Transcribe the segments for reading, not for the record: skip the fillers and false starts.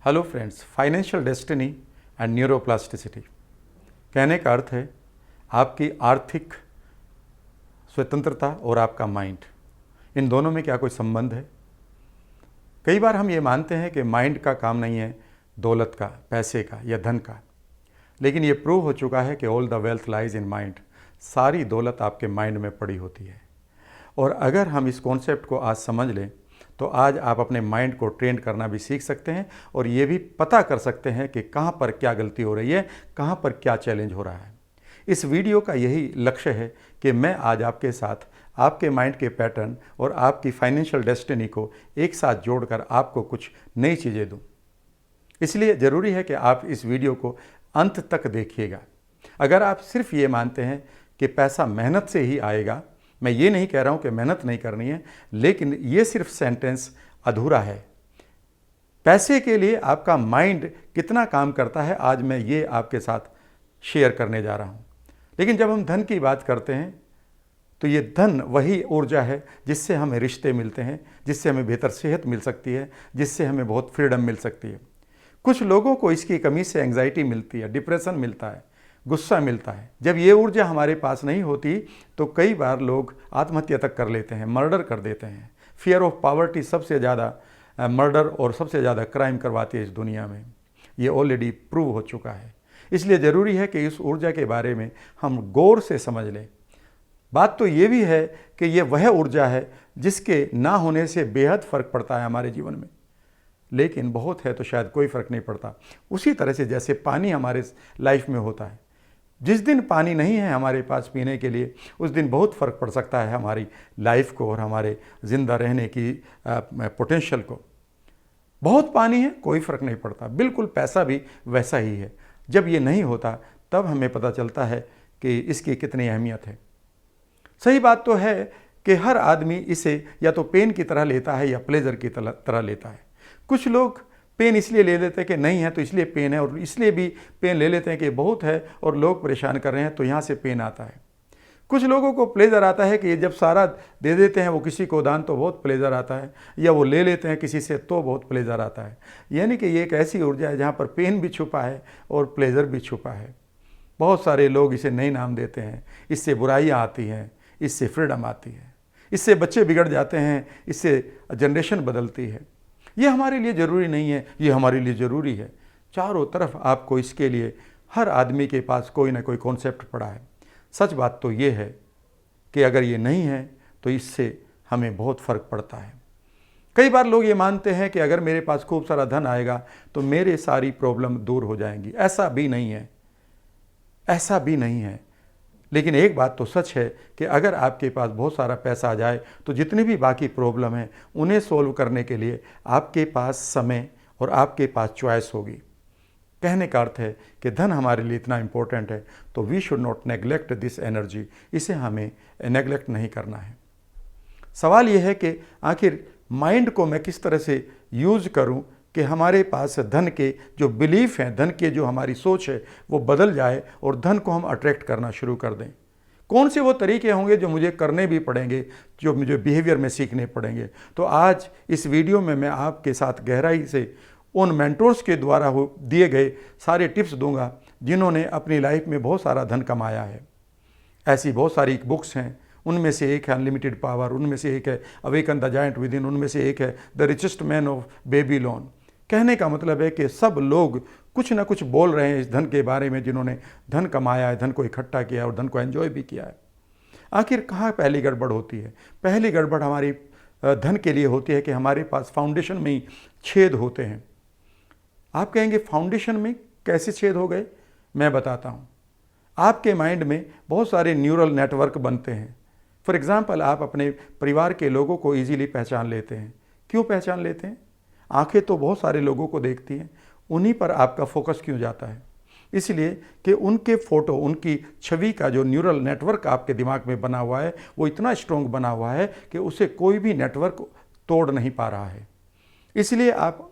Hello friends, financial destiny and neuroplasticity कहने का अर्थ है आपकी आर्थिक स्वतंत्रता और आपका माइंड, इन दोनों में क्या कोई संबंध है। कई बार हम ये मानते हैं कि माइंड का काम नहीं है दौलत का, पैसे का या धन का, लेकिन ये प्रूव हो चुका है कि all the wealth lies in mind. सारी दौलत आपके माइंड में पड़ी होती है। और अगर हम इस कॉन्सेप्ट को आज समझ लें तो आज आप अपने माइंड को ट्रेन करना भी सीख सकते हैं और ये भी पता कर सकते हैं कि कहाँ पर क्या गलती हो रही है, कहाँ पर क्या चैलेंज हो रहा है। इस वीडियो का यही लक्ष्य है कि मैं आज आपके साथ आपके माइंड के पैटर्न और आपकी फाइनेंशियल डेस्टिनी को एक साथ जोड़कर आपको कुछ नई चीज़ें दूं। इसलिए ज़रूरी है कि आप इस वीडियो को अंत तक देखिएगा। अगर आप सिर्फ ये मानते हैं कि पैसा मेहनत से ही आएगा, मैं ये नहीं कह रहा हूँ कि मेहनत नहीं करनी है, लेकिन ये सिर्फ सेंटेंस अधूरा है। पैसे के लिए आपका माइंड कितना काम करता है आज मैं ये आपके साथ शेयर करने जा रहा हूँ। लेकिन जब हम धन की बात करते हैं तो ये धन वही ऊर्जा है जिससे हमें रिश्ते मिलते हैं, जिससे हमें बेहतर सेहत मिल सकती है, जिससे हमें बहुत फ्रीडम मिल सकती है। कुछ लोगों को इसकी कमी से एंग्जाइटी मिलती है, डिप्रेशन मिलता है, गुस्सा मिलता है। जब ये ऊर्जा हमारे पास नहीं होती तो कई बार लोग आत्महत्या तक कर लेते हैं, मर्डर कर देते हैं। फियर ऑफ पावर्टी सबसे ज़्यादा मर्डर और सबसे ज़्यादा क्राइम करवाती है इस दुनिया में। ये ऑलरेडी प्रूव हो चुका है। इसलिए ज़रूरी है कि इस ऊर्जा के बारे में हम गौर से समझ लें। बात तो ये भी है कि ये वह ऊर्जा है जिसके ना होने से बेहद फ़र्क पड़ता है हमारे जीवन में, लेकिन बहुत है तो शायद कोई फ़र्क नहीं पड़ता। उसी तरह से जैसे पानी हमारे लाइफ में होता है, जिस दिन पानी नहीं है हमारे पास पीने के लिए, उस दिन बहुत फ़र्क पड़ सकता है हमारी लाइफ को और हमारे ज़िंदा रहने की पोटेंशियल को। बहुत पानी है कोई फ़र्क नहीं पड़ता, बिल्कुल पैसा भी वैसा ही है। जब ये नहीं होता तब हमें पता चलता है कि इसकी कितनी अहमियत है। सही बात तो है कि हर आदमी इसे या तो पेन की तरह लेता है या प्लेजर की तरह लेता है। कुछ लोग पेन इसलिए ले लेते हैं कि नहीं है तो इसलिए पेन है, और इसलिए भी पेन ले लेते हैं कि बहुत है और लोग परेशान कर रहे हैं तो यहाँ से पेन आता है। कुछ लोगों को प्लेजर आता है कि जब सारा दे देते हैं वो किसी को दान तो बहुत प्लेजर आता है, या वो ले लेते हैं किसी से तो बहुत प्लेजर आता है। यानी कि ये एक ऐसी ऊर्जा है जहाँ पर पेन भी छुपा है और प्लेजर भी छुपा है। बहुत सारे लोग इसे नए नाम देते हैं। इससे बुराइयाँ आती हैं, इससे फ्रीडम आती है, इससे बच्चे बिगड़ जाते हैं, इससे जनरेशन बदलती है। ये हमारे लिए ज़रूरी नहीं है, ये हमारे लिए ज़रूरी है। चारों तरफ आपको इसके लिए हर आदमी के पास कोई ना कोई कॉन्सेप्ट पड़ा है। सच बात तो ये है कि अगर ये नहीं है तो इससे हमें बहुत फ़र्क पड़ता है। कई बार लोग ये मानते हैं कि अगर मेरे पास खूब सारा धन आएगा तो मेरे सारी प्रॉब्लम दूर हो जाएंगी। ऐसा भी नहीं है, ऐसा भी नहीं है। लेकिन एक बात तो सच है कि अगर आपके पास बहुत सारा पैसा आ जाए तो जितनी भी बाकी प्रॉब्लम है उन्हें सॉल्व करने के लिए आपके पास समय और आपके पास चॉइस होगी। कहने का अर्थ है कि धन हमारे लिए इतना इम्पोर्टेंट है तो we should not neglect this energy. इसे हमें नेग्लेक्ट नहीं करना है। सवाल यह है कि आखिर माइंड को मैं किस तरह से यूज़ करूं कि हमारे पास धन के जो बिलीफ हैं, धन के जो हमारी सोच है वो बदल जाए और धन को हम अट्रैक्ट करना शुरू कर दें। कौन से वो तरीके होंगे जो मुझे करने भी पड़ेंगे, जो मुझे बिहेवियर में सीखने पड़ेंगे। तो आज इस वीडियो में मैं आपके साथ गहराई से उन मेंटोर्स के द्वारा दिए गए सारे टिप्स दूंगा जिन्होंने अपनी लाइफ में बहुत सारा धन कमाया है। ऐसी बहुत सारी बुक्स हैं, उनमें से एक है अनलिमिटेड पावर, उनमें से एक है awaken the giant with in, उनमें से एक है the richest man of Babylon. कहने का मतलब है कि सब लोग कुछ ना कुछ बोल रहे हैं इस धन के बारे में, जिन्होंने धन कमाया है, धन को इकट्ठा किया है और धन को एंजॉय भी किया है। आखिर कहाँ पहली गड़बड़ होती है? पहली गड़बड़ हमारी धन के लिए होती है कि हमारे पास फाउंडेशन में ही छेद होते हैं। आप कहेंगे फाउंडेशन में कैसे छेद हो गए? मैं बताता हूँ। आपके माइंड में बहुत सारे न्यूरल नेटवर्क बनते हैं। फॉर एग्जाम्पल, आप अपने परिवार के लोगों को ईजीली पहचान लेते हैं। क्यों पहचान लेते हैं? आंखें तो बहुत सारे लोगों को देखती हैं, उन्हीं पर आपका फोकस क्यों जाता है? इसलिए कि उनके फ़ोटो, उनकी छवि का जो न्यूरल नेटवर्क आपके दिमाग में बना हुआ है वो इतना स्ट्रॉन्ग बना हुआ है कि उसे कोई भी नेटवर्क तोड़ नहीं पा रहा है। इसलिए आप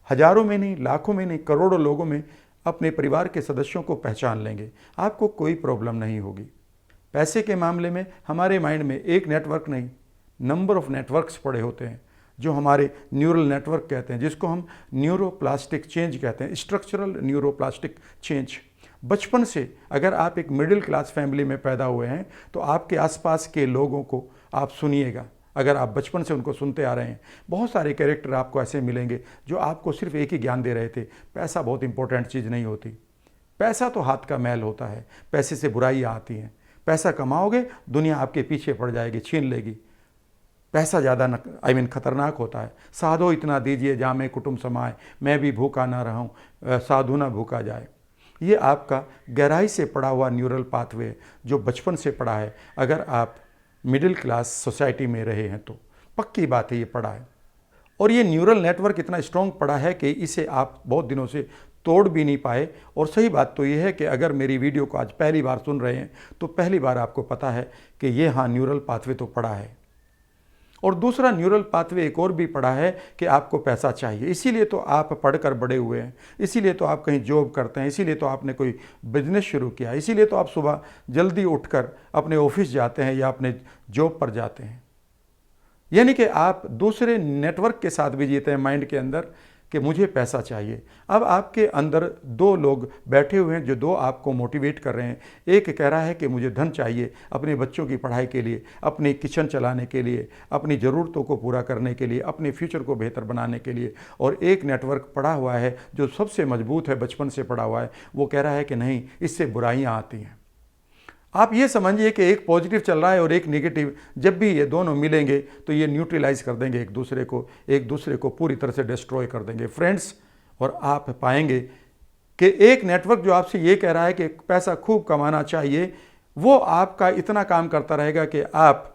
हजारों में नहीं, लाखों में नहीं, करोड़ों लोगों में अपने परिवार के सदस्यों को पहचान लेंगे, आपको कोई प्रॉब्लम नहीं होगी। पैसे के मामले में हमारे माइंड में एक नेटवर्क नहीं, नंबर ऑफ नेटवर्क्स पड़े होते हैं जो हमारे न्यूरल नेटवर्क कहते हैं, जिसको हम न्यूरोप्लास्टिक चेंज कहते हैं, स्ट्रक्चरल न्यूरोप्लास्टिक चेंज। बचपन से अगर आप एक मिडिल क्लास फैमिली में पैदा हुए हैं तो आपके आसपास के लोगों को आप सुनिएगा, अगर आप बचपन से उनको सुनते आ रहे हैं, बहुत सारे कैरेक्टर आपको ऐसे मिलेंगे जो आपको सिर्फ एक ही ज्ञान दे रहे थे, पैसा बहुत इंपॉर्टेंट चीज़ नहीं होती, पैसा तो हाथ का मैल होता है, पैसे से बुराइयाँ आती हैं, पैसा कमाओगे दुनिया आपके पीछे पड़ जाएगी, छीन लेगी, पैसा ज़्यादा खतरनाक होता है। साधो इतना दीजिए जामे कुटुंब समाए, मैं भी भूखा ना रहूं साधु ना भूखा जाए। ये आपका गहराई से पड़ा हुआ न्यूरल पाथवे जो बचपन से पड़ा है। अगर आप मिडिल क्लास सोसाइटी में रहे हैं तो पक्की बात है ये पड़ा है, और ये न्यूरल नेटवर्क इतना स्ट्रॉन्ग पड़ा है कि इसे आप बहुत दिनों से तोड़ भी नहीं पाए। और सही बात तो ये है कि अगर मेरी वीडियो को आज पहली बार सुन रहे हैं तो पहली बार आपको पता है कि ये हाँ न्यूरल पाथवे तो पड़ा है। और दूसरा न्यूरल पाथवे एक और भी पड़ा है कि आपको पैसा चाहिए, इसीलिए तो आप पढ़कर बड़े हुए हैं, इसीलिए तो आप कहीं जॉब करते हैं, इसीलिए तो आपने कोई बिजनेस शुरू किया, इसीलिए तो आप सुबह जल्दी उठकर अपने ऑफिस जाते हैं या अपने जॉब पर जाते हैं। यानी कि आप दूसरे नेटवर्क के साथ भी जीते हैं माइंड के अंदर कि मुझे पैसा चाहिए। अब आपके अंदर दो लोग बैठे हुए हैं जो दो आपको मोटिवेट कर रहे हैं। एक कह रहा है कि मुझे धन चाहिए अपने बच्चों की पढ़ाई के लिए, अपने किचन चलाने के लिए, अपनी ज़रूरतों को पूरा करने के लिए, अपने फ्यूचर को बेहतर बनाने के लिए। और एक नेटवर्क पड़ा हुआ है जो सबसे मजबूत है, बचपन से पड़ा हुआ है, वो कह रहा है कि नहीं, इससे बुराइयाँ आती हैं। आप ये समझिए कि एक पॉजिटिव चल रहा है और एक नेगेटिव, जब भी ये दोनों मिलेंगे तो ये न्यूट्रलाइज कर देंगे एक दूसरे को पूरी तरह से डिस्ट्रॉय कर देंगे फ्रेंड्स। और आप पाएंगे कि एक नेटवर्क जो आपसे ये कह रहा है कि पैसा खूब कमाना चाहिए, वो आपका इतना काम करता रहेगा कि आप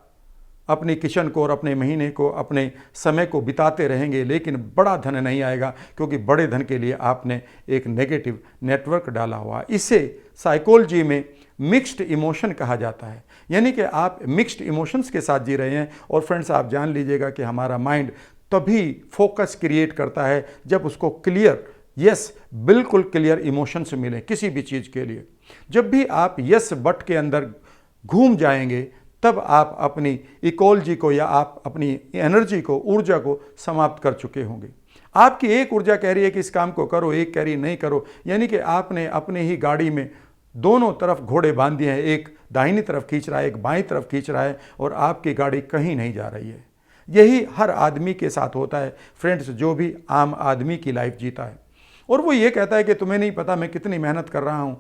अपने किचन को और अपने महीने को, अपने समय को बिताते रहेंगे, लेकिन बड़ा धन नहीं आएगा, क्योंकि बड़े धन के लिए आपने एक नेगेटिव नेटवर्क डाला हुआ। इसे साइकोलॉजी में मिक्स्ड इमोशन कहा जाता है, यानी कि आप मिक्स्ड इमोशंस के साथ जी रहे हैं। और फ्रेंड्स, आप जान लीजिएगा कि हमारा माइंड तभी फोकस क्रिएट करता है जब उसको क्लियर, यस बिल्कुल क्लियर इमोशंस मिले किसी भी चीज़ के लिए। जब भी आप यस बट के अंदर घूम जाएंगे तब आप अपनी इकोलॉजी को या आप अपनी एनर्जी को, ऊर्जा को समाप्त कर चुके होंगे। आपकी एक ऊर्जा कह रही है कि इस काम को करो, एक कह रही नहीं करो, यानी कि आपने अपने ही गाड़ी में दोनों तरफ घोड़े बांध दिए हैं, एक दाहिनी तरफ खींच रहा है, एक बाईं तरफ खींच रहा है, और आपकी गाड़ी कहीं नहीं जा रही है। यही हर आदमी के साथ होता है फ्रेंड्स, जो भी आम आदमी की लाइफ जीता है। और वो ये कहता है कि तुम्हें नहीं पता मैं कितनी मेहनत कर रहा हूँ,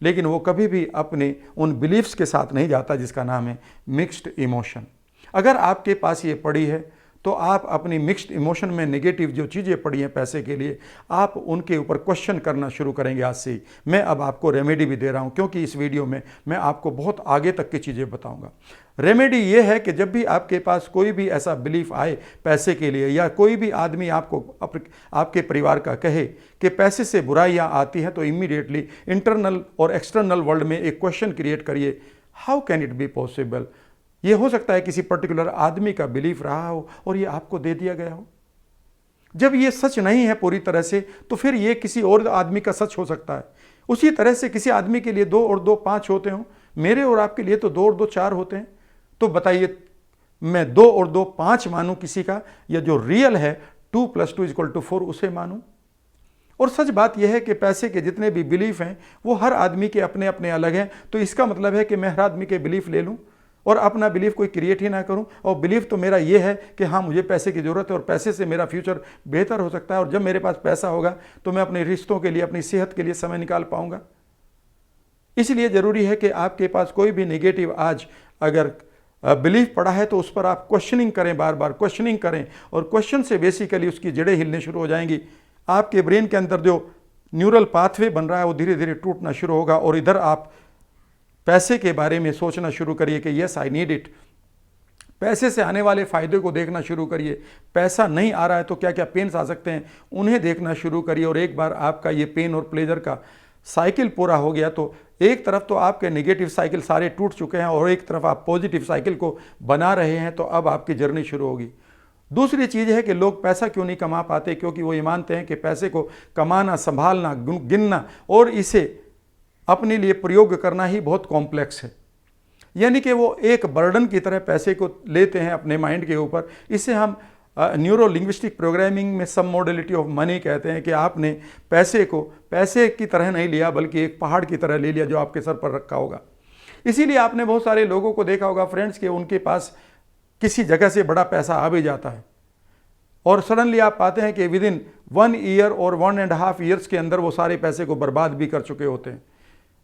लेकिन वो कभी भी अपने उन बिलीफ्स के साथ नहीं जाता जिसका नाम है मिक्स्ड इमोशन। अगर आपके पास ये पड़ी है तो आप अपनी मिक्स्ड इमोशन में नेगेटिव जो चीज़ें पड़ी हैं पैसे के लिए, आप उनके ऊपर क्वेश्चन करना शुरू करेंगे आज से ही। मैं अब आपको रेमेडी भी दे रहा हूं, क्योंकि इस वीडियो में मैं आपको बहुत आगे तक की चीज़ें बताऊंगा। रेमेडी ये है कि जब भी आपके पास कोई भी ऐसा बिलीफ आए पैसे के लिए, या कोई भी आदमी आपको आपके परिवार का कहे कि पैसे से बुराइयाँ आती हैं, तो इमीडिएटली इंटरनल और एक्सटर्नल वर्ल्ड में एक क्वेश्चन क्रिएट करिए, how can it be possible. ये हो सकता है किसी पर्टिकुलर आदमी का बिलीफ रहा हो और ये आपको दे दिया गया हो। जब ये सच नहीं है पूरी तरह से, तो फिर ये किसी और आदमी का सच हो सकता है। उसी तरह से किसी आदमी के लिए 2 और 2 5 होते हों, मेरे और आपके लिए तो 2 और 2 4 होते हैं। तो बताइए, मैं 2 और 2 5 मानूं किसी का, या जो रियल है 2 + 2 = 4 उसे मानूं। और सच बात यह है कि पैसे के जितने भी बिलीफ हैं वो हर आदमी के अपने अपने अलग हैं। तो इसका मतलब है कि मैं हर आदमी के बिलीफ ले लूं और अपना बिलीफ कोई क्रिएट ही ना करूं। और बिलीफ तो मेरा ये है कि हाँ, मुझे पैसे की ज़रूरत है और पैसे से मेरा फ्यूचर बेहतर हो सकता है, और जब मेरे पास पैसा होगा तो मैं अपने रिश्तों के लिए, अपनी सेहत के लिए समय निकाल पाऊंगा। इसलिए ज़रूरी है कि आपके पास कोई भी नेगेटिव आज अगर बिलीफ पड़ा है तो उस पर आप क्वेश्चनिंग करें, बार बार क्वेश्चनिंग करें, और क्वेश्चन से बेसिकली उसकी जड़ें हिलने शुरू हो जाएंगी। आपके ब्रेन के अंदर जो न्यूरल पाथवे बन रहा है वो धीरे धीरे टूटना शुरू होगा, और इधर आप पैसे के बारे में सोचना शुरू करिए कि यस आई नीड इट। पैसे से आने वाले फ़ायदे को देखना शुरू करिए। पैसा नहीं आ रहा है तो क्या क्या पेन्स आ सकते हैं उन्हें देखना शुरू करिए। और एक बार आपका ये पेन और प्लेजर का साइकिल पूरा हो गया तो एक तरफ तो आपके नेगेटिव साइकिल सारे टूट चुके हैं और एक तरफ आप पॉजिटिव साइकिल को बना रहे हैं, तो अब आपकी जर्नी शुरू होगी। दूसरी चीज़ है कि लोग पैसा क्यों नहीं कमा पाते, क्योंकि वो ये मानते हैं कि पैसे को कमाना, संभालना, गिनना और इसे अपने लिए प्रयोग करना ही बहुत कॉम्प्लेक्स है। यानी कि वो एक बर्डन की तरह पैसे को लेते हैं अपने माइंड के ऊपर। इसे हम न्यूरो लिंग्विस्टिक प्रोग्रामिंग में सब मॉडलिटी ऑफ मनी कहते हैं कि आपने पैसे को पैसे की तरह नहीं लिया बल्कि एक पहाड़ की तरह ले लिया जो आपके सर पर रखा होगा। इसीलिए आपने बहुत सारे लोगों को देखा होगा फ्रेंड्स कि उनके पास किसी जगह से बड़ा पैसा आ भी जाता है और सडनली आप पाते हैं कि विद इन 1 ईयर और 1.5 ईयर्स के अंदर वो सारे पैसे को बर्बाद भी कर चुके होते हैं।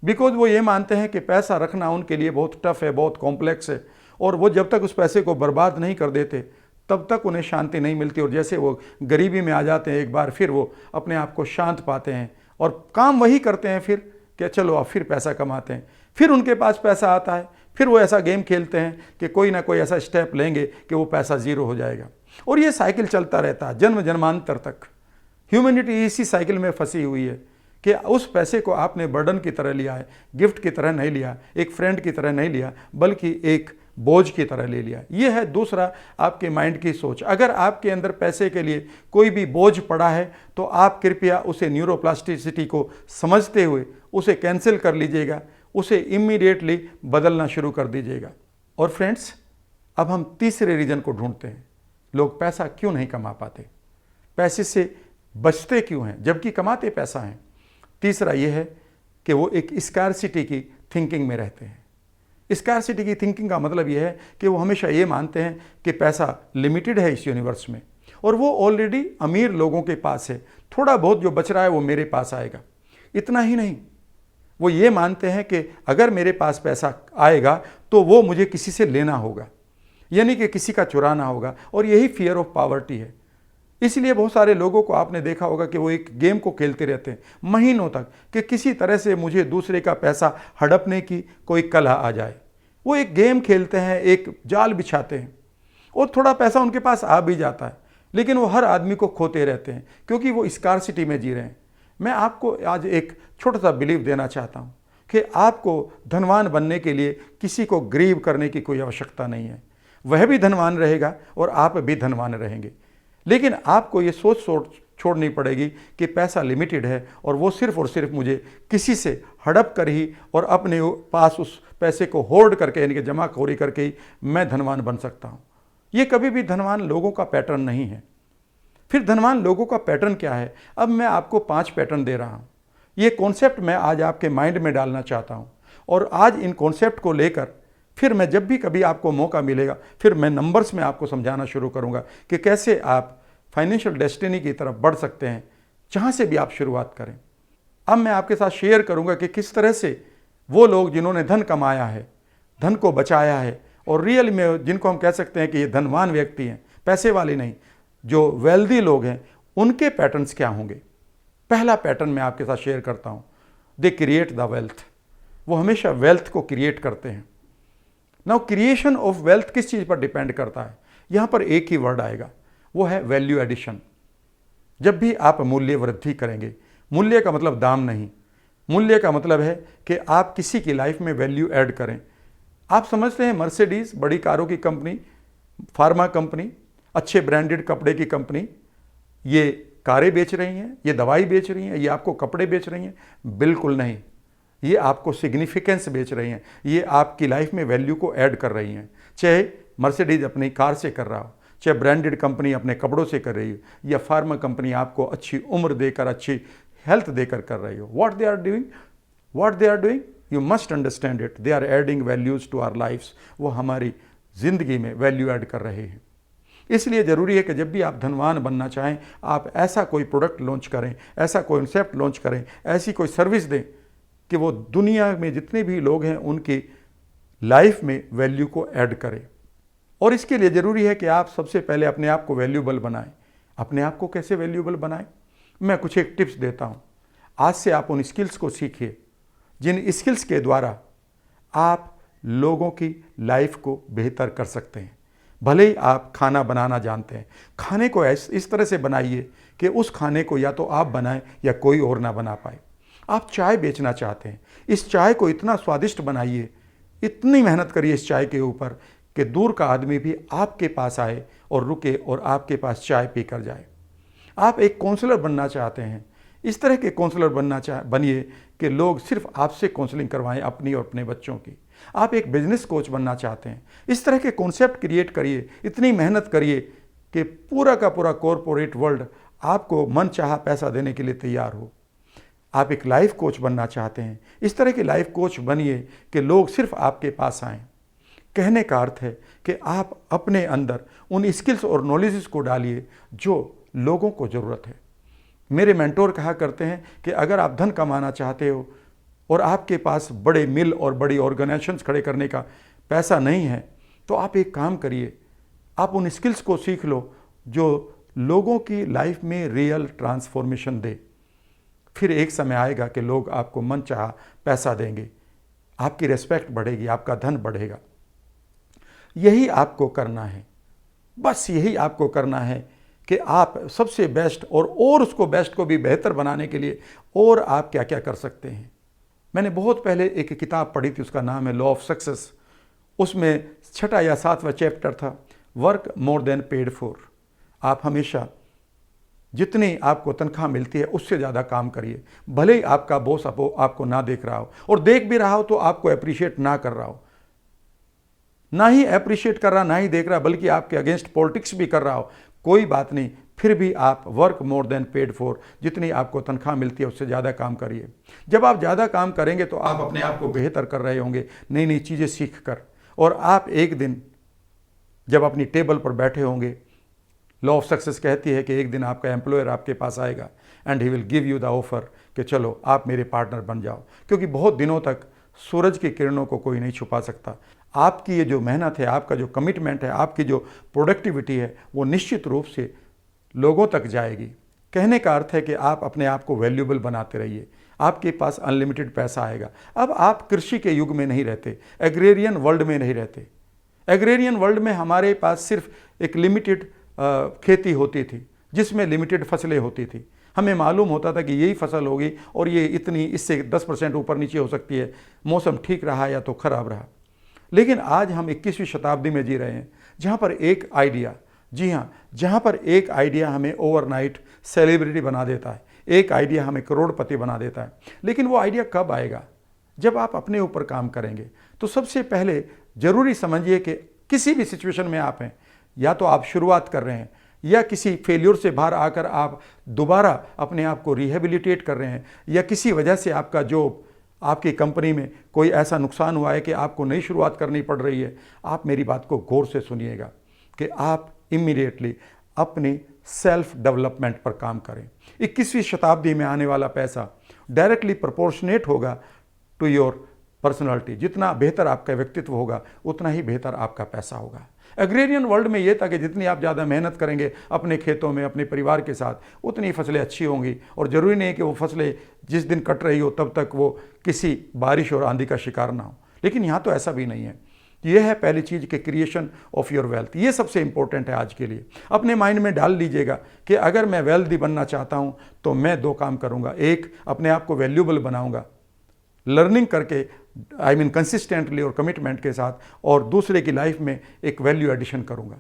बिकॉज वो ये मानते हैं कि पैसा रखना उनके लिए बहुत टफ है, बहुत कॉम्प्लेक्स है, और वो जब तक उस पैसे को बर्बाद नहीं कर देते तब तक उन्हें शांति नहीं मिलती। और जैसे वो गरीबी में आ जाते हैं एक बार, फिर वो अपने आप को शांत पाते हैं और काम वही करते हैं फिर कि चलो अब फिर पैसा कमाते हैं। फिर उनके पास पैसा आता है, फिर वो ऐसा गेम खेलते हैं कि कोई ना कोई ऐसा स्टेप लेंगे कि वो पैसा ज़ीरो हो जाएगा। और ये साइकिल चलता रहता है जन्म जन्मांतर तक। ह्यूमैनिटी इसी साइकिल में फंसी हुई है कि उस पैसे को आपने बर्डन की तरह लिया है, गिफ्ट की तरह नहीं लिया, एक फ्रेंड की तरह नहीं लिया, बल्कि एक बोझ की तरह ले लिया। यह है दूसरा आपके माइंड की सोच। अगर आपके अंदर पैसे के लिए कोई भी बोझ पड़ा है तो आप कृपया उसे न्यूरोप्लास्टिसिटी को समझते हुए उसे कैंसिल कर लीजिएगा, उसे इमीडिएटली बदलना शुरू कर दीजिएगा। और फ्रेंड्स, अब हम तीसरे रीजन को ढूंढते हैं, लोग पैसा क्यों नहीं कमा पाते, पैसे से बचते क्यों हैं जबकि कमाते पैसा हैं। तीसरा यह है कि वो एक स्कार्सिटी की थिंकिंग में रहते हैं। स्कार्सिटी की थिंकिंग का मतलब यह है कि वो हमेशा ये मानते हैं कि पैसा लिमिटेड है इस यूनिवर्स में और वो ऑलरेडी अमीर लोगों के पास है, थोड़ा बहुत जो बच रहा है वो मेरे पास आएगा। इतना ही नहीं, वो ये मानते हैं कि अगर मेरे पास पैसा आएगा तो वो मुझे किसी से लेना होगा, यानी कि किसी का चुराना होगा, और यही फियर ऑफ पॉवर्टी है। इसलिए बहुत सारे लोगों को आपने देखा होगा कि वो एक गेम को खेलते रहते हैं महीनों तक कि किसी तरह से मुझे दूसरे का पैसा हड़पने की कोई कला आ जाए। वो एक गेम खेलते हैं, एक जाल बिछाते हैं और थोड़ा पैसा उनके पास आ भी जाता है, लेकिन वो हर आदमी को खोते रहते हैं क्योंकि वो स्कार्सिटी में जी रहे हैं। मैं आपको आज एक छोटा सा बिलीव देना चाहता हूँ कि आपको धनवान बनने के लिए किसी को गरीब करने की कोई आवश्यकता नहीं है। वह भी धनवान रहेगा और आप भी धनवान रहेंगे, लेकिन आपको ये सोच छोड़नी पड़ेगी कि पैसा लिमिटेड है और वो सिर्फ और सिर्फ मुझे किसी से हड़प कर ही और अपने पास उस पैसे को होल्ड करके यानी कि जमाखोरी करके ही मैं धनवान बन सकता हूँ। ये कभी भी धनवान लोगों का पैटर्न नहीं है। फिर धनवान लोगों का पैटर्न क्या है? अब मैं आपको 5 पैटर्न दे रहा हूँ। ये कॉन्सेप्ट मैं आज आपके माइंड में डालना चाहता हूँ और आज इन कॉन्सेप्ट को लेकर फिर मैं जब भी कभी आपको मौका मिलेगा फिर मैं नंबर्स में आपको समझाना शुरू करूंगा कि कैसे आप फाइनेंशियल डेस्टिनी की तरफ बढ़ सकते हैं, जहां से भी आप शुरुआत करें। अब मैं आपके साथ शेयर करूंगा कि किस तरह से वो लोग जिन्होंने धन कमाया है, धन को बचाया है और रियल में जिनको हम कह सकते हैं कि ये धनवान व्यक्ति हैं, पैसे वाले नहीं, जो वेल्दी लोग हैं, उनके पैटर्न्स क्या होंगे। पहला पैटर्न मैं आपके साथ शेयर करता हूं, दे क्रिएट द वेल्थ। वो हमेशा वेल्थ को क्रिएट करते हैं। नाउ क्रिएशन ऑफ वेल्थ किस चीज़ पर डिपेंड करता है? यहाँ पर एक ही वर्ड आएगा, वो है वैल्यू एडिशन। जब भी आप मूल्य वृद्धि करेंगे, मूल्य का मतलब दाम नहीं, मूल्य का मतलब है कि आप किसी की लाइफ में वैल्यू ऐड करें। आप समझते हैं मर्सिडीज बड़ी कारों की कंपनी, फार्मा कंपनी, अच्छे ब्रांडेड कपड़े की कंपनी, ये कारें बेच रही हैं, ये दवाई बेच रही हैं, ये आपको कपड़े बेच रही हैं? बिल्कुल नहीं, ये आपको सिग्निफिकेंस बेच रही हैं, ये आपकी लाइफ में वैल्यू को ऐड कर रही हैं। चाहे मर्सिडीज अपनी कार से कर रहा हो, चाहे ब्रांडेड कंपनी अपने कपड़ों से कर रही हो, या फार्मा कंपनी आपको अच्छी उम्र देकर, अच्छी हेल्थ देकर कर रही हो। What they are doing, you must understand it, they are adding values to our lifes. वो हमारी जिंदगी में वैल्यू ऐड कर रहे हैं। इसलिए ज़रूरी है कि जब भी आप धनवान बनना चाहें, आप ऐसा कोई प्रोडक्ट लॉन्च करें, ऐसा कॉन्सेप्ट लॉन्च करें, ऐसी कोई सर्विस दें कि वो दुनिया में जितने भी लोग हैं उनकी लाइफ में वैल्यू को ऐड करें। और इसके लिए ज़रूरी है कि आप सबसे पहले अपने आप को वैल्यूबल बनाएं। अपने आप को कैसे वैल्यूबल बनाएं? मैं कुछ एक टिप्स देता हूं। आज से आप उन स्किल्स को सीखिए जिन स्किल्स के द्वारा आप लोगों की लाइफ को बेहतर कर सकते हैं। भले ही आप खाना बनाना जानते हैं, खाने को इस तरह से बनाइए कि उस खाने को या तो आप बनाएं या कोई और ना बना पाए। आप चाय बेचना चाहते हैं, इस चाय को इतना स्वादिष्ट बनाइए, इतनी मेहनत करिए इस चाय के ऊपर कि दूर का आदमी भी आपके पास आए और रुके और आपके पास चाय पी कर जाए। आप एक काउंसलर बनना चाहते हैं, इस तरह के काउंसलर बनिए कि लोग सिर्फ आपसे काउंसलिंग करवाएं, अपनी और अपने बच्चों की। आप एक बिजनेस कोच बनना चाहते हैं, इस तरह के कॉन्सेप्ट क्रिएट करिए, इतनी मेहनत करिए कि पूरा का पूरा कॉरपोरेट वर्ल्ड आपको मनचाहा पैसा देने के लिए तैयार हो। आप एक लाइफ कोच बनना चाहते हैं, इस तरह की लाइफ कोच बनिए कि लोग सिर्फ आपके पास आएं। कहने का अर्थ है कि आप अपने अंदर उन स्किल्स और नॉलेजेस को डालिए जो लोगों को ज़रूरत है। मेरे मेंटोर कहा करते हैं कि अगर आप धन कमाना चाहते हो और आपके पास बड़े मिल और बड़ी ऑर्गेनाइजेशंस खड़े करने का पैसा नहीं है, तो आप एक काम करिए, आप उन स्किल्स को सीख लो जो लोगों की लाइफ में रियल ट्रांसफॉर्मेशन दे। फिर एक समय आएगा कि लोग आपको मनचाहा पैसा देंगे, आपकी रिस्पेक्ट बढ़ेगी, आपका धन बढ़ेगा। यही आपको करना है, बस यही आपको करना है कि आप सबसे बेस्ट और उसको बेस्ट को भी बेहतर बनाने के लिए और आप क्या क्या कर सकते हैं। मैंने बहुत पहले एक किताब पढ़ी थी, उसका नाम है लॉ ऑफ सक्सेस। उसमें 6वां या 7वां चैप्टर था, work more than paid for. आप हमेशा जितनी आपको तनख्वाह मिलती है उससे ज़्यादा काम करिए, भले ही आपका बॉस आपको ना देख रहा हो, और देख भी रहा हो तो आपको अप्रिशिएट ना कर रहा हो, ना ही अप्रिशिएट कर रहा, ना ही देख रहा, बल्कि आपके अगेंस्ट पॉलिटिक्स भी कर रहा हो, कोई बात नहीं, फिर भी आप work more than paid for, जितनी आपको तनख्वाह मिलती है उससे ज़्यादा काम करिए। जब आप ज़्यादा काम करेंगे तो आप अपने आप को बेहतर कर रहे होंगे, नई नई चीज़ें सीख कर, और आप एक दिन जब अपनी टेबल पर बैठे होंगे, लॉ ऑफ सक्सेस कहती है कि एक दिन आपका एम्प्लॉयर आपके पास आएगा and he will give you the offer कि चलो आप मेरे पार्टनर बन जाओ। क्योंकि बहुत दिनों तक सूरज की किरणों को कोई नहीं छुपा सकता। आपकी ये जो मेहनत है, आपका जो कमिटमेंट है, आपकी जो प्रोडक्टिविटी है, वो निश्चित रूप से लोगों तक जाएगी। कहने का अर्थ है कि आप अपने आप को वैल्यूएबल बनाते रहिए, आपके पास अनलिमिटेड पैसा आएगा। अब आप कृषि के युग में नहीं रहते, एग्रेरियन वर्ल्ड में नहीं रहते। एग्रेरियन वर्ल्ड में हमारे पास सिर्फ एक लिमिटेड खेती होती थी, जिसमें लिमिटेड फसलें होती थी। हमें मालूम होता था कि यही फसल होगी और ये इतनी, इससे 10% ऊपर नीचे हो सकती है, मौसम ठीक रहा या तो खराब रहा। लेकिन आज हम 21वीं शताब्दी में जी रहे हैं, जहाँ पर एक आइडिया, जी हाँ, जहाँ पर एक आइडिया हमें ओवरनाइट सेलिब्रिटी बना देता है, एक आइडिया हमें करोड़पति बना देता है। लेकिन वो आइडिया कब आएगा? जब आप अपने ऊपर काम करेंगे। तो सबसे पहले ज़रूरी समझिए कि किसी भी सिचुएशन में आप हैं, या तो आप शुरुआत कर रहे हैं या किसी फेल्योर से बाहर आकर आप दोबारा अपने आप को रिहेबिलिटेट कर रहे हैं, या किसी वजह से आपका जो आपकी कंपनी में कोई ऐसा नुकसान हुआ है कि आपको नई शुरुआत करनी पड़ रही है। आप मेरी बात को गौर से सुनिएगा कि आप इमीडिएटली अपने सेल्फ डेवलपमेंट पर काम करें। 21वीं शताब्दी में आने वाला पैसा डायरेक्टली प्रोपोर्शनेट होगा टू योर पर्सनालिटी। जितना बेहतर आपका व्यक्तित्व होगा उतना ही बेहतर आपका पैसा होगा। एग्रेरियन वर्ल्ड में यह था कि जितनी आप ज़्यादा मेहनत करेंगे अपने खेतों में, अपने परिवार के साथ, उतनी फसलें अच्छी होंगी, और ज़रूरी नहीं है कि वो फसलें जिस दिन कट रही हो तब तक वो किसी बारिश और आंधी का शिकार ना हो। लेकिन यहाँ तो ऐसा भी नहीं है। यह है पहली चीज़ कि क्रिएशन ऑफ योर वेल्थ। ये सबसे इंपॉर्टेंट है आज के लिए। अपने माइंड में डाल लीजिएगा कि अगर मैं वेल्दी बनना चाहता हूँ तो मैं 2 काम करूँगा। एक, अपने आप को वैल्यूएबल बनाऊँगा लर्निंग करके, कंसिस्टेंटली और कमिटमेंट के साथ, और दूसरे की लाइफ में एक वैल्यू एडिशन करूँगा।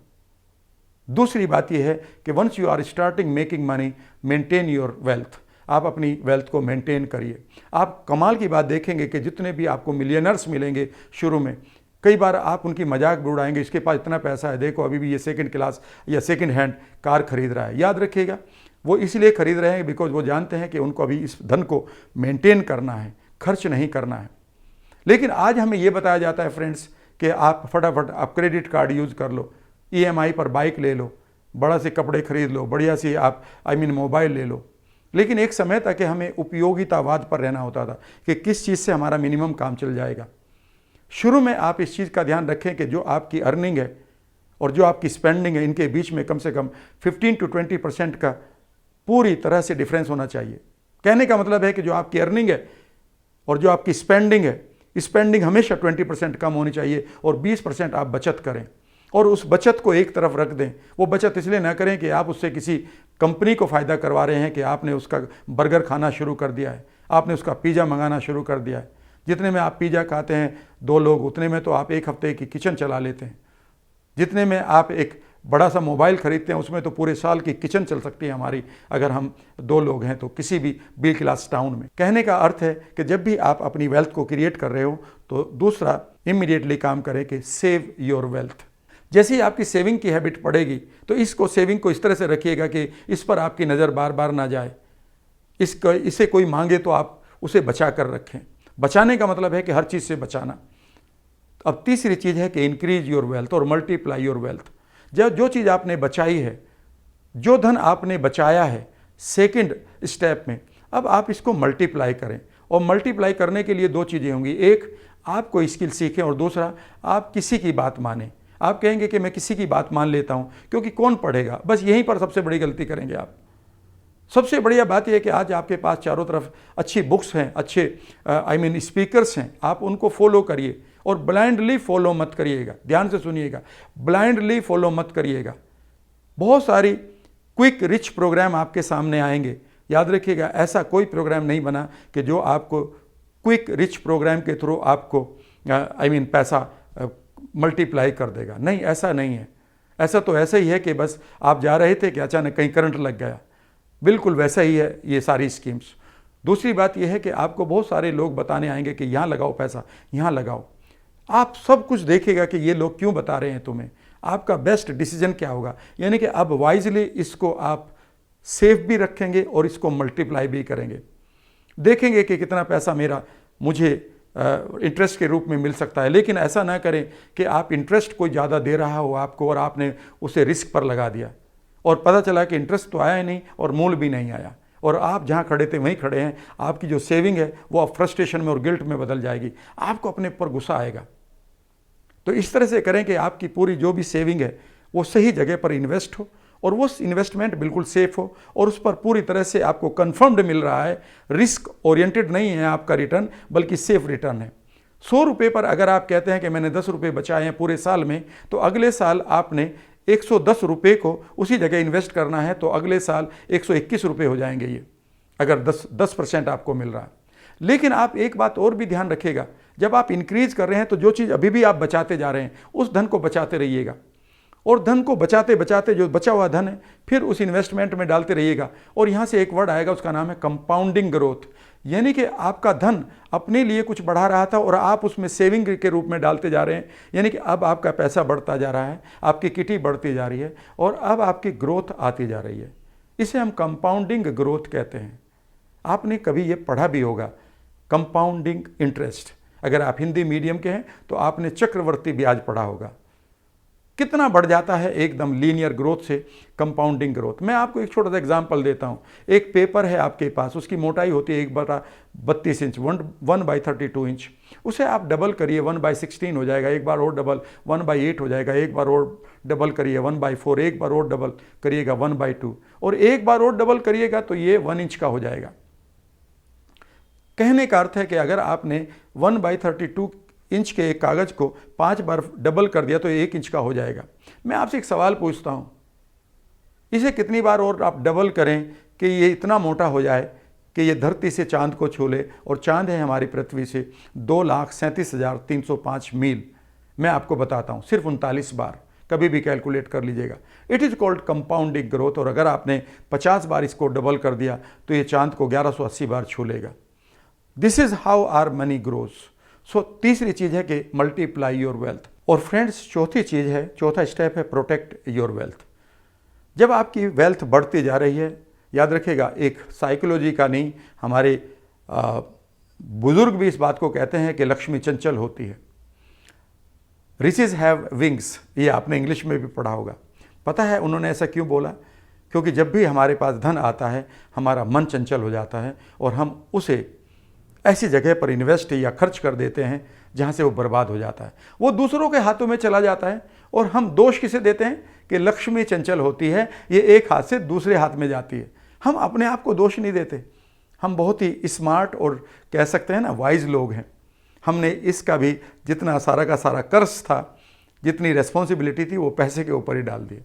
दूसरी बात यह है कि once you are starting making money, maintain your wealth. आप अपनी वेल्थ को मेंटेन करिए। आप कमाल की बात देखेंगे कि जितने भी आपको मिलियनर्स मिलेंगे शुरू में, कई बार आप उनकी मजाक भी उड़ाएंगे, इसके पास इतना पैसा है, देखो अभी भी ये सेकंड क्लास या सेकंड हैंड कार खरीद रहा है। याद रखिएगा, वो इसलिए खरीद रहे हैं बिकॉज वो जानते हैं कि उनको अभी इस धन को मेंटेन करना है, खर्च नहीं करना है। लेकिन आज हमें ये बताया जाता है फ्रेंड्स कि आप फटाफट आप क्रेडिट कार्ड यूज़ कर लो, EMI पर बाइक ले लो, बड़ा से कपड़े खरीद लो, बढ़िया सी आप मोबाइल ले लो। लेकिन एक समय तक हमें उपयोगितावाद पर रहना होता था कि किस चीज़ से हमारा मिनिमम काम चल जाएगा। शुरू में आप इस चीज़ का ध्यान रखें कि जो आपकी अर्निंग है और जो आपकी स्पेंडिंग है, इनके बीच में कम से कम 15 to 20% का पूरी तरह से डिफरेंस होना चाहिए। कहने का मतलब है कि जो आपकी अर्निंग है और जो आपकी स्पेंडिंग है, स्पेंडिंग हमेशा 20% कम होनी चाहिए, और 20% आप बचत करें, और उस बचत को एक तरफ रख दें। वो बचत इसलिए ना करें कि आप उससे किसी कंपनी को फ़ायदा करवा रहे हैं, कि आपने उसका बर्गर खाना शुरू कर दिया है, आपने उसका पिज़्ज़ा मंगाना शुरू कर दिया है। जितने में आप पिज़्ज़ा खाते हैं 2 लोग, उतने में तो आप 1 हफ्ते की किचन चला लेते हैं। जितने में आप एक बड़ा सा मोबाइल खरीदते हैं, उसमें तो पूरे साल की किचन चल सकती है हमारी, अगर हम 2 लोग हैं तो, किसी भी बी क्लास टाउन में। कहने का अर्थ है कि जब भी आप अपनी वेल्थ को क्रिएट कर रहे हो तो दूसरा इमीडिएटली काम करें कि सेव योर वेल्थ। जैसे ही आपकी सेविंग की हैबिट पड़ेगी तो इसको सेविंग को इस तरह से रखिएगा कि इस पर आपकी नज़र बार बार ना जाए, इसे कोई मांगे तो आप उसे बचा कर रखें। बचाने का मतलब है कि हर चीज़ से बचाना। अब तीसरी चीज़ है कि इंक्रीज योर वेल्थ और मल्टीप्लाई योर वेल्थ। जो चीज़ आपने बचाई है, जो धन आपने बचाया है सेकंड स्टेप में, अब आप इसको मल्टीप्लाई करें। और मल्टीप्लाई करने के लिए दो चीज़ें होंगी, एक आप कोई स्किल सीखें और दूसरा आप किसी की बात मानें। आप कहेंगे कि मैं किसी की बात मान लेता हूँ क्योंकि कौन पढ़ेगा, बस यहीं पर सबसे बड़ी गलती करेंगे आप। सबसे बढ़िया बात यह है कि आज आपके पास चारों तरफ अच्छी बुक्स हैं, अच्छे स्पीकर्स हैं, आप उनको फॉलो करिए और ब्लाइंडली फॉलो मत करिएगा। ध्यान से सुनिएगा, ब्लाइंडली फॉलो मत करिएगा। बहुत सारी क्विक रिच प्रोग्राम आपके सामने आएंगे। याद रखिएगा, ऐसा कोई प्रोग्राम नहीं बना कि जो आपको क्विक रिच प्रोग्राम के थ्रू आपको पैसा मल्टीप्लाई कर देगा। नहीं, ऐसा नहीं है। ऐसा तो ऐसा ही है कि बस आप जा रहे थे कि अचानक कहीं करंट लग गया। बिल्कुल वैसा ही है ये सारी स्कीम्स। दूसरी बात यह है कि आपको बहुत सारे लोग बताने आएंगे कि यहाँ लगाओ पैसा, यहाँ लगाओ। आप सब कुछ देखिएगा कि ये लोग क्यों बता रहे हैं तुम्हें, आपका बेस्ट डिसीजन क्या होगा। यानी कि अब वाइजली इसको आप सेफ भी रखेंगे और इसको मल्टीप्लाई भी करेंगे। देखेंगे कि कितना पैसा मुझे इंटरेस्ट के रूप में मिल सकता है। लेकिन ऐसा ना करें कि आप इंटरेस्ट कोई ज़्यादा दे रहा हो आपको और आपने उसे रिस्क पर लगा दिया और पता चला कि इंटरेस्ट तो आया ही नहीं और मूल भी नहीं आया, और आप जहाँ खड़े थे वहीं खड़े हैं। आपकी जो सेविंग है वो अब फ्रस्ट्रेशन में और गिल्ट में बदल जाएगी। आपको अपने ऊपर गुस्सा आएगा। तो इस तरह से करें कि आपकी पूरी जो भी सेविंग है वो सही जगह पर इन्वेस्ट हो और वो इन्वेस्टमेंट बिल्कुल सेफ हो और उस पर पूरी तरह से आपको कन्फर्म्ड मिल रहा है। रिस्क ओरिएंटेड नहीं है आपका रिटर्न, बल्कि सेफ रिटर्न है। 100 रुपये पर अगर आप कहते हैं कि मैंने 10 रुपये बचाए हैं पूरे साल में, तो अगले साल आपने 110 रुपये को उसी जगह इन्वेस्ट करना है, तो अगले साल 121 रुपये हो जाएंगे ये, अगर 10% आपको मिल रहा है। लेकिन आप एक बात और भी ध्यान रखिएगा, जब आप इंक्रीज कर रहे हैं तो जो चीज़ अभी भी आप बचाते जा रहे हैं उस धन को बचाते रहिएगा, और धन को बचाते बचाते जो बचा हुआ धन है फिर उस इन्वेस्टमेंट में डालते रहिएगा। और यहाँ से एक वर्ड आएगा, उसका नाम है कंपाउंडिंग ग्रोथ। यानी कि आपका धन अपने लिए कुछ बढ़ा रहा था और आप उसमें सेविंग के रूप में डालते जा रहे हैं। यानी कि अब आपका पैसा बढ़ता जा रहा है, आपकी किटी बढ़ती जा रही है और अब आपकी ग्रोथ आती जा रही है। इसे हम कंपाउंडिंग ग्रोथ कहते हैं। आपने कभी ये पढ़ा भी होगा, कंपाउंडिंग इंटरेस्ट। अगर आप हिंदी मीडियम के हैं तो आपने चक्रवर्ती ब्याज पढ़ा होगा। कितना बढ़ जाता है एकदम लीनियर ग्रोथ से कंपाउंडिंग ग्रोथ। मैं आपको एक छोटा सा एग्जांपल देता हूं। एक पेपर है आपके पास, उसकी मोटाई होती है 1/32 इंच, 1/32 इंच। उसे आप डबल करिए, 1/16 हो जाएगा। एक बार और डबल 1/8 हो जाएगा। एक बार और डबल करिए 1/4, एक बार और डबल करिएगा 1/2, और एक बार और डबल करिएगा तो ये 1 इंच का हो जाएगा। कहने का अर्थ है कि अगर आपने 1/32 इंच के एक कागज को 5 बार डबल कर दिया तो 1 इंच का हो जाएगा। मैं आपसे एक सवाल पूछता हूं, इसे कितनी बार और आप डबल करें कि ये इतना मोटा हो जाए कि ये धरती से चांद को छू ले, और चांद है हमारी पृथ्वी से 2,37,305 मील। मैं आपको बताता हूं, सिर्फ 39 बार। कभी भी कैलकुलेट कर लीजिएगा। It is called compounding growth. और अगर आपने 50 बार इसको डबल कर दिया तो ये चांद को 1180 बार छू लेगा। This is how our money grows. So तीसरी चीज है कि मल्टीप्लाई योर वेल्थ। और फ्रेंड्स, चौथी चीज है, चौथा स्टेप है प्रोटेक्ट योर वेल्थ। जब आपकी वेल्थ बढ़ती जा रही है, याद रखिएगा, एक साइकोलॉजी का नहीं, हमारे बुजुर्ग भी इस बात को कहते हैं कि लक्ष्मी चंचल होती है। रिचेज हैव विंग्स, ये आपने इंग्लिश में भी पढ़ा होगा। पता है उन्होंने ऐसा क्यों बोला? क्योंकि जब भी हमारे पास धन आता है हमारा मन चंचल हो जाता है और हम उसे ऐसी जगह पर इन्वेस्ट या खर्च कर देते हैं जहां से वो बर्बाद हो जाता है, वो दूसरों के हाथों में चला जाता है। और हम दोष किसे देते हैं कि लक्ष्मी चंचल होती है, ये एक हाथ से दूसरे हाथ में जाती है। हम अपने आप को दोष नहीं देते। हम बहुत ही स्मार्ट और कह सकते हैं ना वाइज लोग हैं। हमने इसका भी जितना सारा का सारा कर्ज था, जितनी रेस्पॉन्सिबिलिटी थी, वो पैसे के ऊपर ही डाल दिए।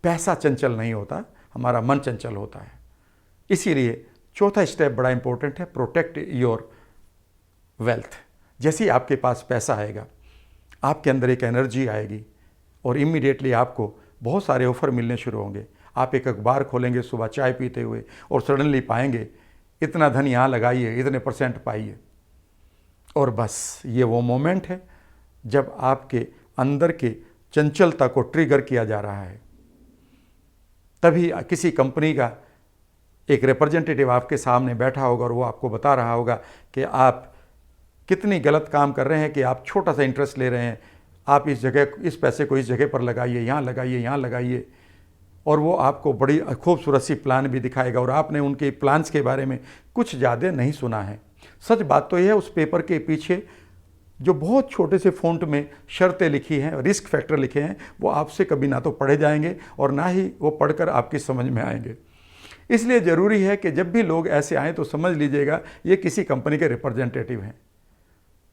पैसा चंचल नहीं होता, हमारा मन चंचल होता है। इसीलिए चौथा स्टेप बड़ा इंपॉर्टेंट है, प्रोटेक्ट योर वेल्थ। जैसे ही आपके पास पैसा आएगा, आपके अंदर एक एनर्जी आएगी और इमीडिएटली आपको बहुत सारे ऑफर मिलने शुरू होंगे। आप एक अखबार खोलेंगे सुबह चाय पीते हुए और सडनली पाएंगे इतना धन यहाँ लगाइए, इतने % पाइए। और बस ये वो मोमेंट है जब आपके अंदर के चंचलता को ट्रिगर किया जा रहा है। तभी किसी कंपनी का एक रिप्रेजेंटेटिव आपके सामने बैठा होगा और वो आपको बता रहा होगा कि आप कितनी गलत काम कर रहे हैं कि आप छोटा सा इंटरेस्ट ले रहे हैं, आप इस पैसे को इस जगह पर लगाइए, यहाँ लगाइए, यहाँ लगाइए, और वो आपको बड़ी खूबसूरत सी प्लान भी दिखाएगा और आपने उनके प्लान्स के बारे में कुछ ज़्यादा नहीं सुना है। सच बात तो यह है, उस पेपर के पीछे जो बहुत छोटे से फ़ॉन्ट में शर्तें लिखी हैं, रिस्क फैक्टर लिखे हैं, वो आपसे कभी ना तो पढ़े जाएंगे और ना ही वो पढ़कर आपकी समझ में आएंगे। इसलिए ज़रूरी है कि जब भी लोग ऐसे आएँ तो समझ लीजिएगा ये किसी कंपनी के रिप्रेजेंटेटिव हैं।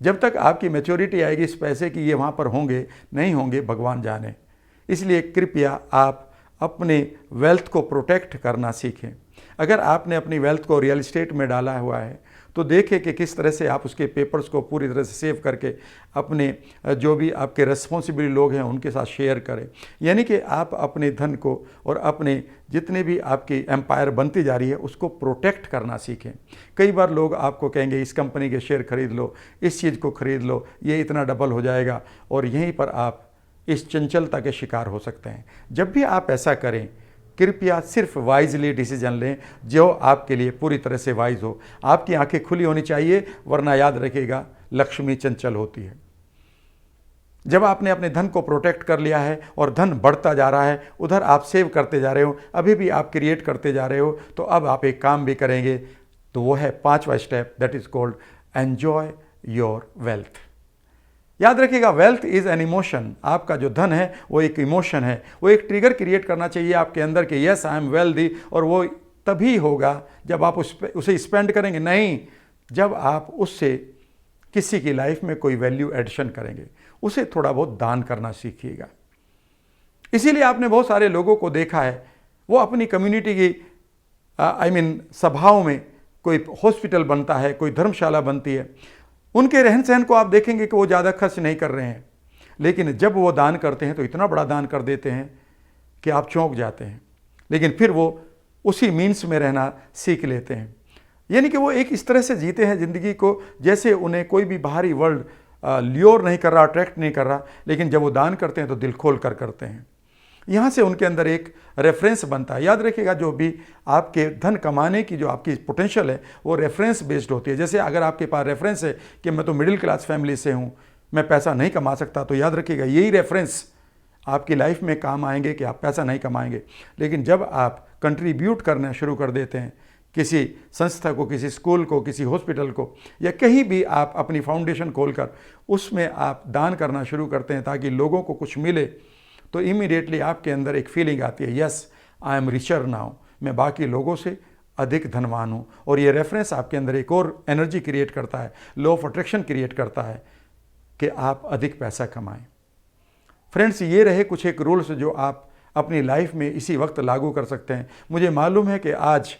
जब तक आपकी मैच्योरिटी आएगी इस पैसे की, ये वहाँ पर होंगे नहीं होंगे भगवान जाने। इसलिए कृपया आप अपने वेल्थ को प्रोटेक्ट करना सीखें। अगर आपने अपनी वेल्थ को रियल एस्टेट में डाला हुआ है तो देखें कि किस तरह से आप उसके पेपर्स को पूरी तरह से सेव करके अपने जो भी आपके रिस्पॉन्सिबल लोग हैं उनके साथ शेयर करें। यानी कि आप अपने धन को और अपने जितने भी आपकी एम्पायर बनती जा रही है उसको प्रोटेक्ट करना सीखें। कई बार लोग आपको कहेंगे इस कंपनी के शेयर खरीद लो, इस चीज़ को खरीद लो, ये इतना डबल हो जाएगा, और यहीं पर आप इस चंचलता के शिकार हो सकते हैं। जब भी आप ऐसा करें कृपया सिर्फ वाइजली डिसीजन लें जो आपके लिए पूरी तरह से वाइज हो। आपकी आंखें खुली होनी चाहिए, वरना याद रखिएगा लक्ष्मी चंचल होती है। जब आपने अपने धन को प्रोटेक्ट कर लिया है और धन बढ़ता जा रहा है, उधर आप सेव करते जा रहे हो, अभी भी आप क्रिएट करते जा रहे हो, तो अब आप एक काम भी करेंगे, तो वो है 5वां step, that is called enjoy your wealth. याद रखिएगा वेल्थ इज़ एन इमोशन। आपका जो धन है वो एक इमोशन है, वो एक ट्रिगर क्रिएट करना चाहिए आपके अंदर कि यस आई एम वेल्दी, और वो तभी होगा जब आप उसे स्पेंड करेंगे, नहीं जब आप उससे किसी की लाइफ में कोई वैल्यू एडिशन करेंगे। उसे थोड़ा बहुत दान करना सीखिएगा। इसीलिए आपने बहुत सारे लोगों को देखा है, वो अपनी कम्युनिटी की सभाओं में, कोई हॉस्पिटल बनता है, कोई धर्मशाला बनती है, उनके रहन सहन को आप देखेंगे कि वो ज़्यादा खर्च नहीं कर रहे हैं, लेकिन जब वो दान करते हैं तो इतना बड़ा दान कर देते हैं कि आप चौंक जाते हैं। लेकिन फिर वो उसी मीन्स में रहना सीख लेते हैं। यानी कि वो एक इस तरह से जीते हैं ज़िंदगी को जैसे उन्हें कोई भी बाहरी वर्ल्ड ल्योर नहीं कर रहा, अट्रैक्ट नहीं कर रहा, लेकिन जब वो दान करते हैं तो दिल खोल कर करते हैं। यहाँ से उनके अंदर एक रेफरेंस बनता है। याद रखिएगा जो भी आपके धन कमाने की जो आपकी पोटेंशियल है वो रेफरेंस बेस्ड होती है। जैसे अगर आपके पास रेफरेंस है कि मैं तो मिडिल क्लास फैमिली से हूँ, मैं पैसा नहीं कमा सकता, तो याद रखिएगा यही रेफरेंस आपकी लाइफ में काम आएंगे कि आप पैसा नहीं कमाएंगे। लेकिन जब आप कंट्रीब्यूट करना शुरू कर देते हैं किसी संस्था को, किसी स्कूल को, किसी हॉस्पिटल को, या कहीं भी आप अपनी फाउंडेशन खोलकर उसमें आप दान करना शुरू करते हैं ताकि लोगों को कुछ मिले, तो इमीडिएटली आपके अंदर एक फीलिंग आती है, yes I am richer now, मैं बाकी लोगों से अधिक धनवान हूँ। और ये रेफरेंस आपके अंदर एक और एनर्जी क्रिएट करता है, लॉ ऑफ अट्रैक्शन क्रिएट करता है कि आप अधिक पैसा कमाएं। फ्रेंड्स, ये रहे कुछ एक रूल्स जो आप अपनी लाइफ में इसी वक्त लागू कर सकते हैं। मुझे मालूम है कि आज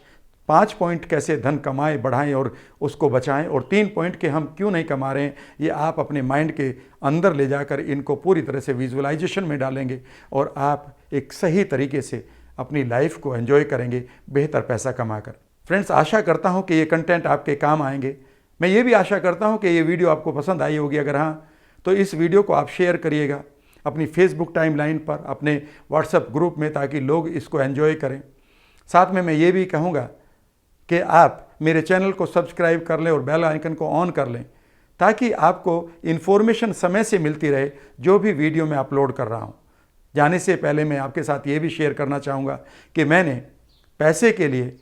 5 पॉइंट कैसे धन कमाएं, बढ़ाएं और उसको बचाएं, और 3 पॉइंट के हम क्यों नहीं कमा रहे हैं, ये आप अपने माइंड के अंदर ले जाकर इनको पूरी तरह से विजुअलाइजेशन में डालेंगे और आप एक सही तरीके से अपनी लाइफ को एंजॉय करेंगे बेहतर पैसा कमाकर। फ्रेंड्स, आशा करता हूँ कि ये कंटेंट आपके काम आएंगे। मैं ये भी आशा करता हूँ कि ये वीडियो आपको पसंद आई होगी। अगर हाँ, तो इस वीडियो को आप शेयर करिएगा अपनी फेसबुक टाइमलाइन पर, अपने व्हाट्सएप ग्रुप में, ताकि लोग इसको एंजॉय करें। साथ में मैं ये भी कहूँगा कि आप मेरे चैनल को सब्सक्राइब कर लें और बेल आइकन को ऑन कर लें, ताकि आपको इन्फॉर्मेशन समय से मिलती रहे जो भी वीडियो मैं अपलोड कर रहा हूँ। जाने से पहले मैं आपके साथ ये भी शेयर करना चाहूँगा कि मैंने पैसे के लिए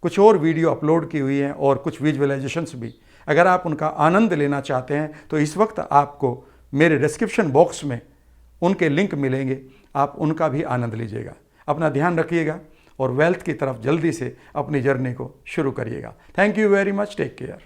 कुछ और वीडियो अपलोड की हुई हैं और कुछ विजुअलाइजेशंस भी। अगर आप उनका आनंद लेना चाहते हैं तो इस वक्त आपको मेरे डिस्क्रिप्शन बॉक्स में उनके लिंक मिलेंगे, आप उनका भी आनंद लीजिएगा। अपना ध्यान रखिएगा और वेल्थ की तरफ जल्दी से अपनी जर्नी को शुरू करिएगा। Thank you very much, take care.